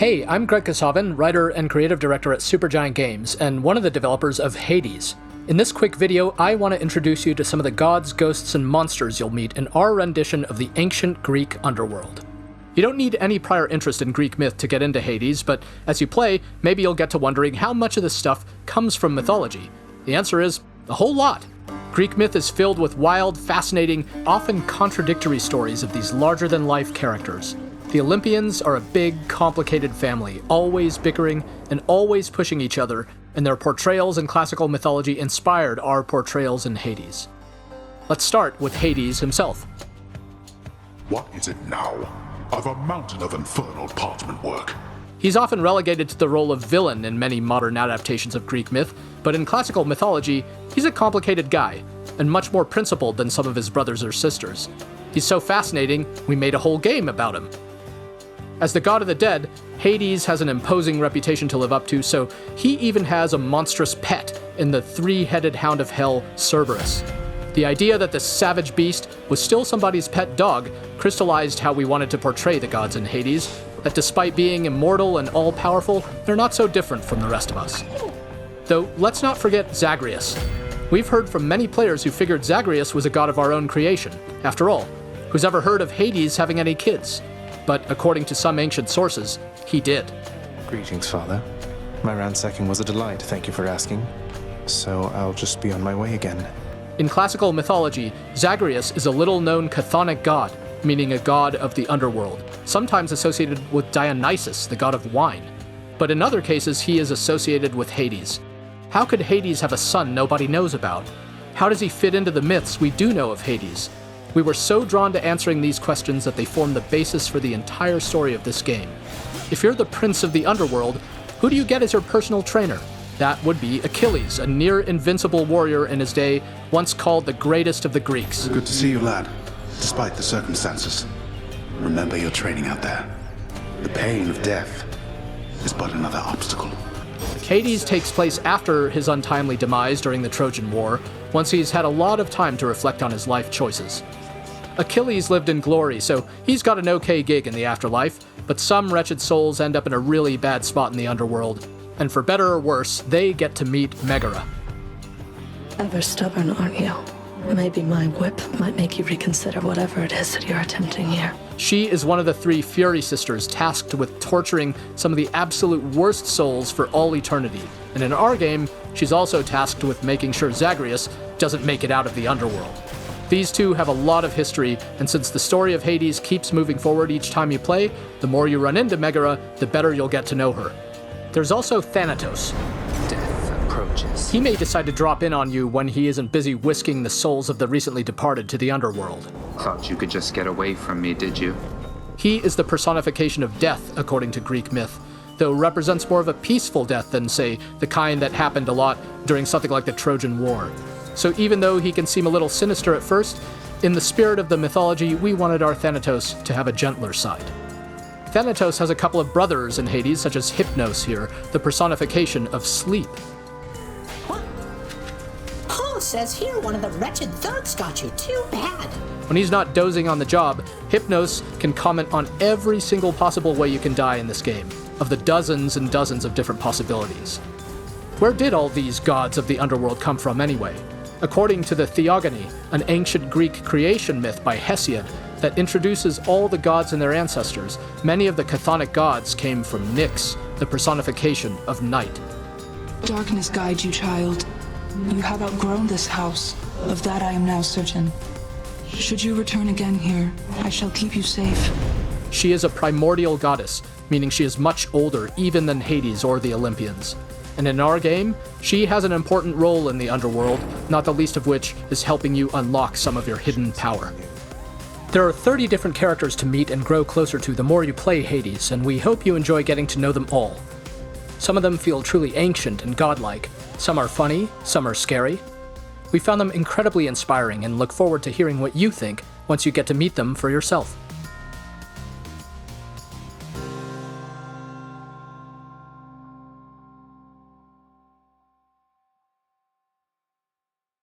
Hey, I'm Greg Kasavin, writer and creative director at Supergiant Games, and one of the developers of Hades. In this quick video, I want to introduce you to some of the gods, ghosts, and monsters you'll meet in our rendition of the ancient Greek underworld. You don't need any prior interest in Greek myth to get into Hades, but as you play, maybe you'll get to wondering how much of this stuff comes from mythology. The answer is, a whole lot. Greek myth is filled with wild, fascinating, often contradictory stories of these larger-than-life characters. The Olympians are a big, complicated family, always bickering and always pushing each other, and their portrayals in classical mythology inspired our portrayals in Hades. Let's start with Hades himself. What is it now? I've a mountain of infernal parchment work. He's often relegated to the role of villain in many modern adaptations of Greek myth, but in classical mythology, he's a complicated guy, and much more principled than some of his brothers or sisters. He's so fascinating, we made a whole game about him. As the god of the dead, Hades has an imposing reputation to live up to, so he even has a monstrous pet in the three-headed hound of hell, Cerberus. The idea that this savage beast was still somebody's pet dog crystallized how we wanted to portray the gods in Hades, that despite being immortal and all-powerful, they're not so different from the rest of us. Though, let's not forget Zagreus. We've heard from many players who figured Zagreus was a god of our own creation. After all, who's ever heard of Hades having any kids? But according to some ancient sources, he did. Greetings, Father. My ransacking was a delight, thank you for asking. So I'll just be on my way again. In classical mythology, Zagreus is a little-known chthonic god, meaning a god of the underworld, sometimes associated with Dionysus, the god of wine. But in other cases, he is associated with Hades. How could Hades have a son nobody knows about? How does he fit into the myths we do know of Hades? We were so drawn to answering these questions that they form the basis for the entire story of this game. If you're the prince of the underworld, who do you get as your personal trainer? That would be Achilles, a near-invincible warrior in his day, once called the greatest of the Greeks. Good to see you, lad. Despite the circumstances, remember your training out there. The pain of death is but another obstacle. Hades takes place after his untimely demise during the Trojan War, once he's had a lot of time to reflect on his life choices. Achilles lived in glory, so he's got an okay gig in the afterlife, but some wretched souls end up in a really bad spot in the underworld. And for better or worse, they get to meet Megara. Ever stubborn, aren't you? Maybe my whip might make you reconsider whatever it is that you're attempting here. She is one of the three Fury sisters tasked with torturing some of the absolute worst souls for all eternity. And in our game, she's also tasked with making sure Zagreus doesn't make it out of the underworld. These two have a lot of history, and since the story of Hades keeps moving forward each time you play, the more you run into Megara, the better you'll get to know her. There's also Thanatos. Death approaches. He may decide to drop in on you when he isn't busy whisking the souls of the recently departed to the underworld. Thought you could just get away from me, did you? He is the personification of death, according to Greek myth, though represents more of a peaceful death than, say, the kind that happened a lot during something like the Trojan War. So even though he can seem a little sinister at first, in the spirit of the mythology, we wanted our Thanatos to have a gentler side. Thanatos has a couple of brothers in Hades, such as Hypnos here, the personification of sleep. What? Paul says here one of the wretched thugs got you. Too bad. When he's not dozing on the job, Hypnos can comment on every single possible way you can die in this game, of the dozens and dozens of different possibilities. Where did all these gods of the underworld come from anyway? According to the Theogony, an ancient Greek creation myth by Hesiod that introduces all the gods and their ancestors, many of the chthonic gods came from Nyx, the personification of night. Darkness guide you, child. You have outgrown this house. Of that I am now certain. Should you return again here, I shall keep you safe. She is a primordial goddess, meaning she is much older even than Hades or the Olympians. And in our game, she has an important role in the underworld, not the least of which is helping you unlock some of your hidden power. There are 30 different characters to meet and grow closer to the more you play Hades, and we hope you enjoy getting to know them all. Some of them feel truly ancient and godlike, some are funny, some are scary. We found them incredibly inspiring and look forward to hearing what you think once you get to meet them for yourself.